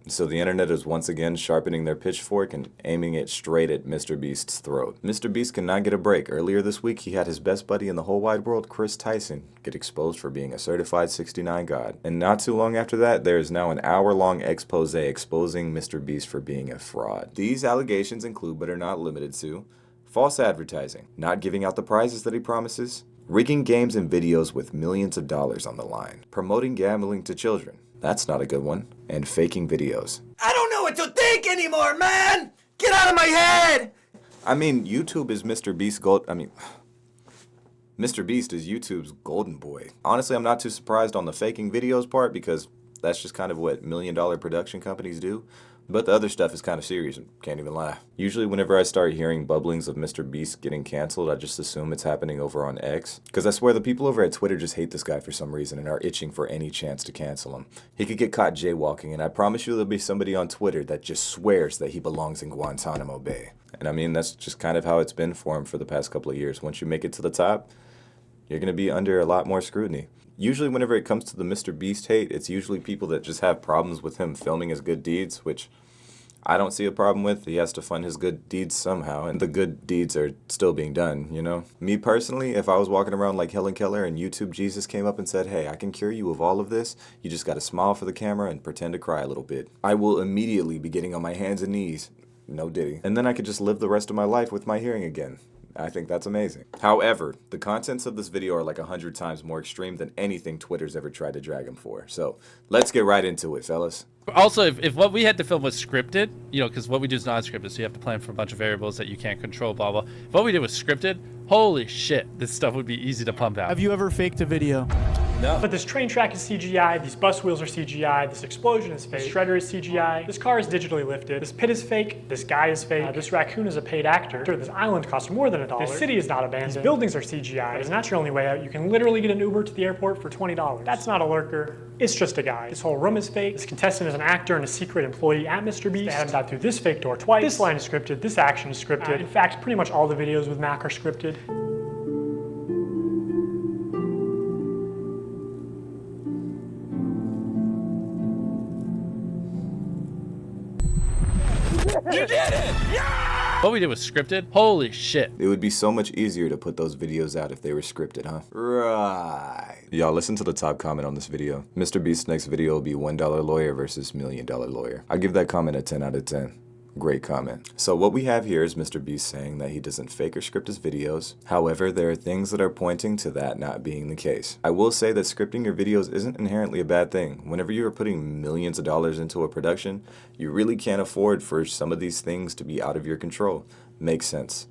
So the internet is once again sharpening their pitchfork and aiming it straight at Mr. Beast's throat. Mr. Beast cannot get a break. Earlier this week, he had his best buddy in the whole wide world, Kris Tyson, get exposed for being a certified 69 god. And not too long after that, there is now an hour-long expose exposing Mr. Beast for being a fraud. These allegations include, but are not limited to, false advertising, not giving out the prizes that he promises, rigging games and videos with millions of dollars on the line, promoting gambling to children, that's not a good one, and faking videos. I don't know what to think anymore, man! Get out of my head! I mean, YouTube is Mr. Beast's Mr. Beast is YouTube's golden boy. Honestly, I'm not too surprised on the faking videos part because that's just kind of what million-dollar production companies do. But the other stuff is kind of serious and can't even lie. Usually whenever I start hearing bubblings of Mr. Beast getting canceled, I just assume it's happening over on X. Because I swear the people over at Twitter just hate this guy for some reason and are itching for any chance to cancel him. He could get caught jaywalking, and I promise you there'll be somebody on Twitter that just swears that he belongs in Guantanamo Bay. And I mean, that's just kind of how it's been for him for the past couple of years. Once you make it to the top, you're going to be under a lot more scrutiny. Usually whenever it comes to the Mr. Beast hate, it's usually people that just have problems with him filming his good deeds, which I don't see a problem with. He has to fund his good deeds somehow, and the good deeds are still being done, you know? Me personally, if I was walking around like Helen Keller and YouTube Jesus came up and said, hey, I can cure you of all of this, you just gotta smile for the camera and pretend to cry a little bit, I will immediately be getting on my hands and knees, no diddy, and then I could just live the rest of my life with my hearing again. I think that's amazing. However, the contents of this video are like 100 times more extreme than anything Twitter's ever tried to drag him for. So let's get right into it, fellas. Also, if what we had to film was scripted, you know, because what we do is not scripted, so you have to plan for a bunch of variables that you can't control, blah, blah. If what we did was scripted, holy shit, this stuff would be easy to pump out. Have you ever faked a video? No. But this train track is CGI, these bus wheels are CGI, this explosion is fake, this shredder is CGI, this car is digitally lifted, this pit is fake, this guy is fake, this raccoon is a paid actor, this island costs more than $1, this city is not abandoned, these buildings are CGI, but it's not your only way out. You can literally get an Uber to the airport for $20. That's not a lurker, it's just a guy. This whole room is fake, this contestant is an actor and a secret employee at Mr. Beast. They had him dive through this fake door twice, this line is scripted, this action is scripted. In fact, pretty much all the videos with Mac are scripted. You did it! Yeah! What we did was scripted, holy shit. It would be so much easier to put those videos out if they were scripted, huh? Right. Y'all, listen to the top comment on this video. Mr. Beast's next video will be $1 lawyer versus $1 million lawyer. I give that comment a 10 out of 10. Great comment. So what we have here is Mr. Beast saying that he doesn't fake or script his videos. However, there are things that are pointing to that not being the case. I will say that scripting your videos isn't inherently a bad thing. Whenever you are putting millions of dollars into a production, you really can't afford for some of these things to be out of your control. Makes sense.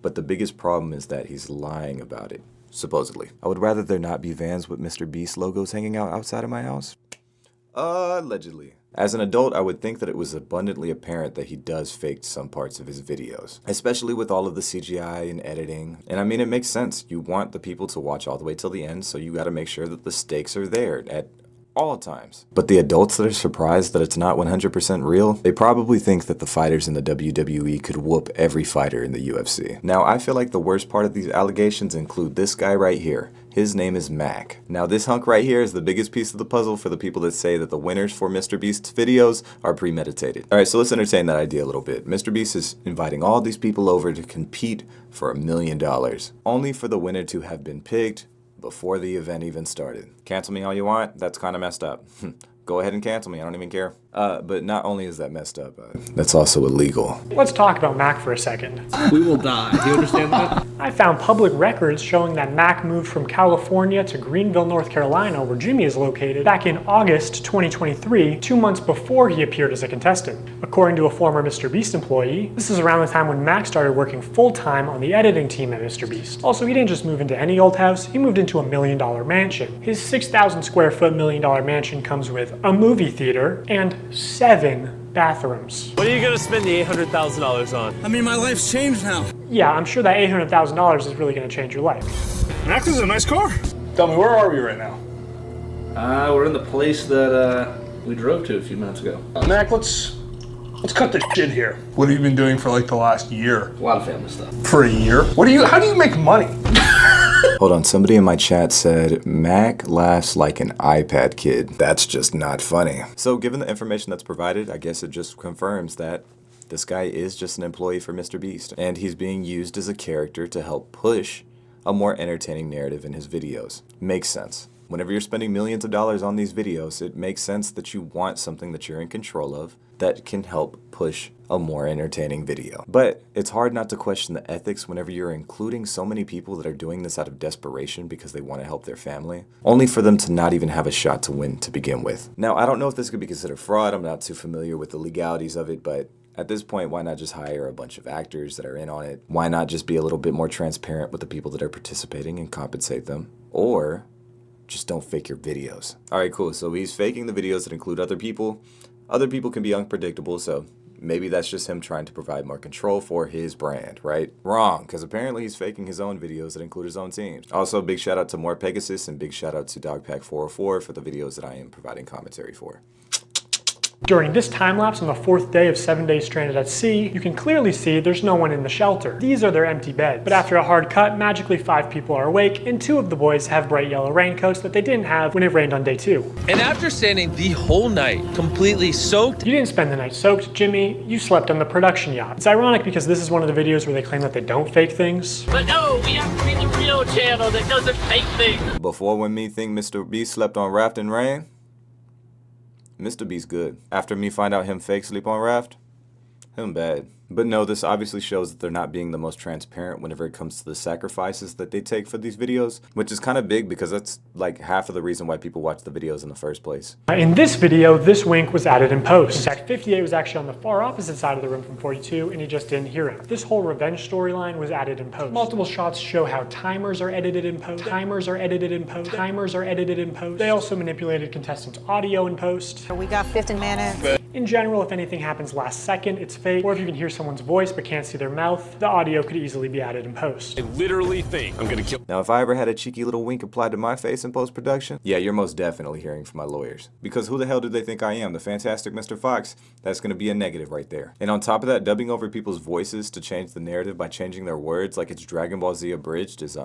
But the biggest problem is that he's lying about it, supposedly. I would rather there not be vans with Mr. Beast logos hanging out outside of my house. Allegedly. As an adult, I would think that it was abundantly apparent that he does fake some parts of his videos, especially with all of the CGI and editing. And I mean, it makes sense. You want the people to watch all the way till the end, so you gotta make sure that the stakes are there at all times. But the adults that are surprised that it's not 100% real, they probably think that the fighters in the WWE could whoop every fighter in the UFC. Now, I feel like the worst part of these allegations include this guy right here. His name is Mac. Now, this hunk right here is the biggest piece of the puzzle for the people that say that the winners for Mr. Beast's videos are premeditated. Alright, so let's entertain that idea a little bit. Mr. Beast is inviting all these people over to compete for $1 million, only for the winner to have been picked before the event even started. Cancel me all you want, that's kind of messed up. Go ahead and cancel me, I don't even care. But not only is that messed up, that's also illegal. Let's talk about Mac for a second. We will die. Do you understand that? I found public records showing that Mac moved from California to Greenville, North Carolina, where Jimmy is located, back in August 2023, 2 months before he appeared as a contestant. According to a former Mr. Beast employee, this is around the time when Mac started working full-time on the editing team at Mr. Beast. Also, he didn't just move into any old house, he moved into a $1 million mansion. His 6,000 square foot $1 million mansion comes with a movie theater and 7 bathrooms. What are you gonna spend the $800,000 on? I mean, my life's changed now. Yeah, I'm sure that $800,000 is really gonna change your life. Max is a nice car. Tell me, where are we right now? We're in the place that we drove to a few minutes ago. Mac, let's cut the shit here. What have you been doing for like the last year? A lot of family stuff. For a year? How do you make money? Hold on, somebody in my chat said, Mac laughs like an iPad kid. That's just not funny. So given the information that's provided, I guess it just confirms that this guy is just an employee for MrBeast, and he's being used as a character to help push a more entertaining narrative in his videos. Makes sense. Whenever you're spending millions of dollars on these videos, it makes sense that you want something that you're in control of that can help push a more entertaining video. But it's hard not to question the ethics whenever you're including so many people that are doing this out of desperation because they want to help their family, only for them to not even have a shot to win to begin with. Now, I don't know if this could be considered fraud. I'm not too familiar with the legalities of it, but at this point, why not just hire a bunch of actors that are in on it? Why not just be a little bit more transparent with the people that are participating and compensate them? Or just don't fake your videos. All right, cool. So he's faking the videos that include other people. Other people can be unpredictable, so maybe that's just him trying to provide more control for his brand, right? Wrong, because apparently he's faking his own videos that include his own teams. Also, big shout out to More Pegasus and big shout out to Dogpack404 for the videos that I am providing commentary for. During this time-lapse on the 4th day of 7 days stranded at sea, you can clearly see there's no one in the shelter. These are their empty beds. But after a hard cut, magically 5 people are awake, and 2 of the boys have bright yellow raincoats that they didn't have when it rained on day 2. And after standing the whole night, completely soaked. You didn't spend the night soaked, Jimmy. You slept on the production yacht. It's ironic because this is one of the videos where they claim that they don't fake things. But no, we have to be the real channel that doesn't fake things. Before when me think MrBeast slept on raft and rain, MrBeast good. After me find out him fake sleep on raft, him bad. But no, this obviously shows that they're not being the most transparent whenever it comes to the sacrifices that they take for these videos, which is kind of big because that's like half of the reason why people watch the videos in the first place. In this video, this wink was added in post. In fact, 58 was actually on the far opposite side of the room from 42, and he just didn't hear him. This whole revenge storyline was added in post. Multiple shots show how timers are edited in post. Timers are edited in post. Timers are edited in post. They also manipulated contestants' audio in post. We got 15 minutes. In general, if anything happens last second, it's fake. Or if you can hear someone's voice but can't see their mouth, the audio could easily be added in post. I literally think I'm gonna kill. Now, if I ever had a cheeky little wink applied to my face in post-production, yeah, you're most definitely hearing from my lawyers. Because who the hell do they think I am? The fantastic Mr. Fox? That's gonna be a negative right there. And on top of that, dubbing over people's voices to change the narrative by changing their words like it's Dragon Ball Z abridged is,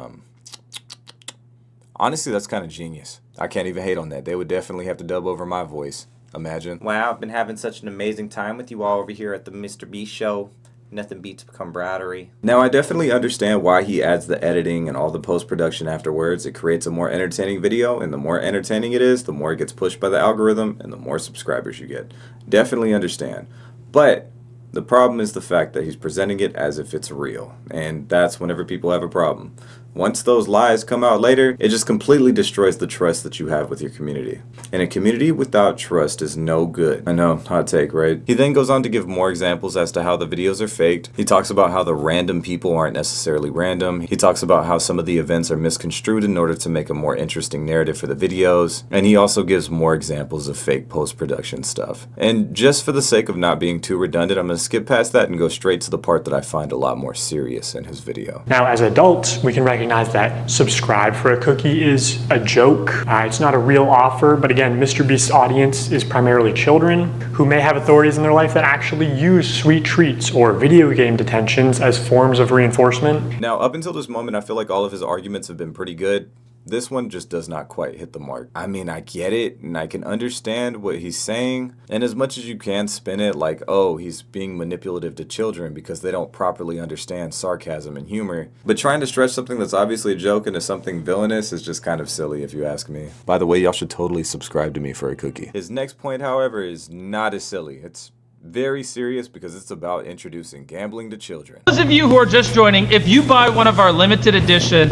honestly, that's kind of genius. I can't even hate on that. They would definitely have to dub over my voice. Imagine. Wow, I've been having such an amazing time with you all over here at the Mr. Beast show. Nothing beats camaraderie. Now, I definitely understand why he adds the editing and all the post-production afterwards. It creates a more entertaining video, and the more entertaining it is, the more it gets pushed by the algorithm, and the more subscribers you get. Definitely understand. But the problem is the fact that he's presenting it as if it's real, and that's whenever people have a problem. Once those lies come out later, it just completely destroys the trust that you have with your community. And a community without trust is no good. I know, hot take, right? He then goes on to give more examples as to how the videos are faked. He talks about how the random people aren't necessarily random. He talks about how some of the events are misconstrued in order to make a more interesting narrative for the videos. And he also gives more examples of fake post-production stuff. And just for the sake of not being too redundant, I'm going to skip past that and go straight to the part that I find a lot more serious in his video. Now, as adults, we can recognize that subscribe for a cookie is a joke. It's not a real offer, but again, MrBeast's audience is primarily children who may have authorities in their life that actually use sweet treats or video game detentions as forms of reinforcement. Now, up until this moment, I feel like all of his arguments have been pretty good. This one just does not quite hit the mark. I mean, I get it, and I can understand what he's saying, and as much as you can spin it like, oh, he's being manipulative to children because they don't properly understand sarcasm and humor, but trying to stretch something that's obviously a joke into something villainous is just kind of silly if you ask me. By the way, y'all should totally subscribe to me for a cookie. His next point, however, is not as silly. It's very serious because it's about introducing gambling to children. Those of you who are just joining, if you buy one of our limited edition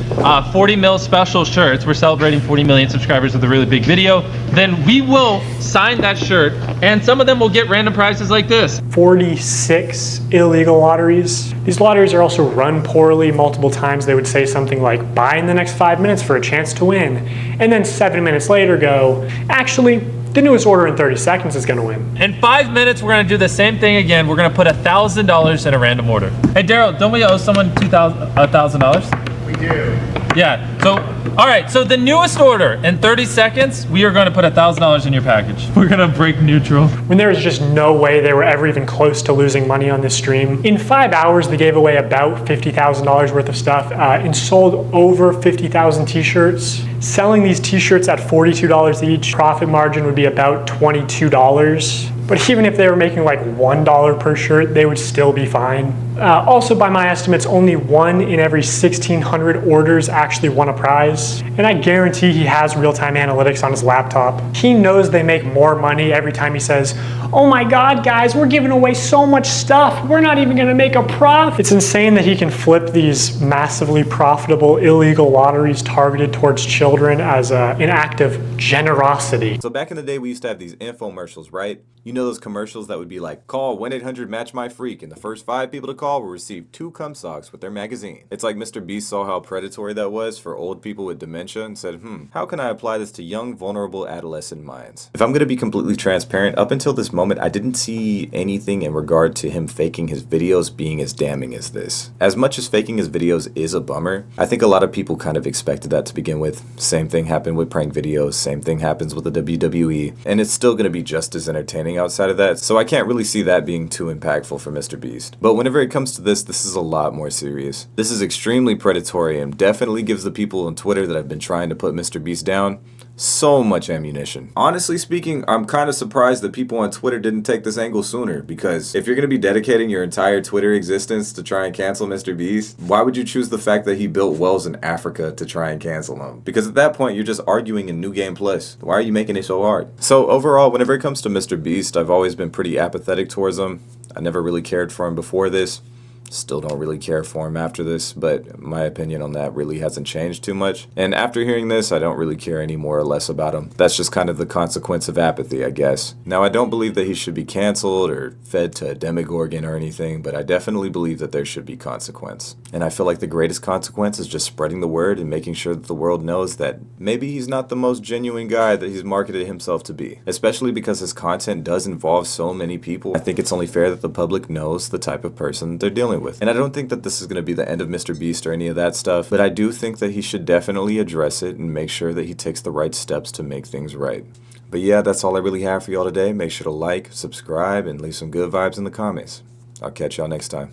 40 mil special shirts, we're celebrating 40 million subscribers with a really big video, then we will sign that shirt and some of them will get random prizes like this. 46 illegal lotteries. These lotteries are also run poorly. Multiple times they would say something like, buy in the next 5 minutes for a chance to win. And then 7 minutes later go, actually, the newest order in 30 seconds is gonna win. In 5 minutes, we're gonna do the same thing again. We're gonna put $1,000 in a random order. Hey, Daryl, don't we owe someone $1,000? We do. Yeah. So, all right. So the newest order in 30 seconds, we are going to put $1,000 in your package. We're going to break neutral. When there was just no way they were ever even close to losing money on this stream. In 5 hours, they gave away about $50,000 worth of stuff and sold over 50,000 t-shirts. Selling these t-shirts at $42 each, profit margin would be about $22. But even if they were making like $1 per shirt, they would still be fine. Also, by my estimates, only 1 in every 1,600 orders actually won a prize. And I guarantee he has real-time analytics on his laptop. He knows they make more money every time he says, "Oh my God, guys, we're giving away so much stuff. We're not even gonna make a profit." It's insane that he can flip these massively profitable illegal lotteries targeted towards children as an act of generosity. So back in the day, we used to have these infomercials, right? You know those commercials that would be like, call 1-800-MATCH-MY-FREAK, and the first 5 people to call will receive 2 cum socks with their magazine. It's like Mr. Beast saw how predatory that was for old people with dementia and said, how can I apply this to young, vulnerable adolescent minds? If I'm going to be completely transparent, up until this moment, I didn't see anything in regard to him faking his videos being as damning as this. As much as faking his videos is a bummer, I think a lot of people kind of expected that to begin with. Same thing happened with prank videos, same thing happens with the WWE, and it's still going to be just as entertaining outside of that, so I can't really see that being too impactful for Mr. Beast. But whenever it comes to this is a lot more serious. This is extremely predatory and definitely gives the people on Twitter that have been trying to put Mr. Beast down so much ammunition. Honestly speaking, I'm kind of surprised that people on Twitter didn't take this angle sooner, because if you're going to be dedicating your entire Twitter existence to try and cancel Mr. Beast, why would you choose the fact that he built wells in Africa to try and cancel him? Because at that point, you're just arguing in New Game Plus. Why are you making it so hard? So overall, whenever it comes to Mr. Beast, I've always been pretty apathetic towards him. I never really cared for him before this. Still don't really care for him after this, but my opinion on that really hasn't changed too much. And after hearing this, I don't really care any more or less about him. That's just kind of the consequence of apathy, I guess. Now, I don't believe that he should be canceled or fed to a demogorgon or anything, but I definitely believe that there should be consequence. And I feel like the greatest consequence is just spreading the word and making sure that the world knows that maybe he's not the most genuine guy that he's marketed himself to be. Especially because his content does involve so many people. I think it's only fair that the public knows the type of person they're dealing with. And I don't think that this is going to be the end of Mr. Beast or any of that stuff, but I do think that he should definitely address it and make sure that he takes the right steps to make things right. But yeah, that's all I really have for y'all today. Make sure to like, subscribe, and leave some good vibes in the comments. I'll catch y'all next time.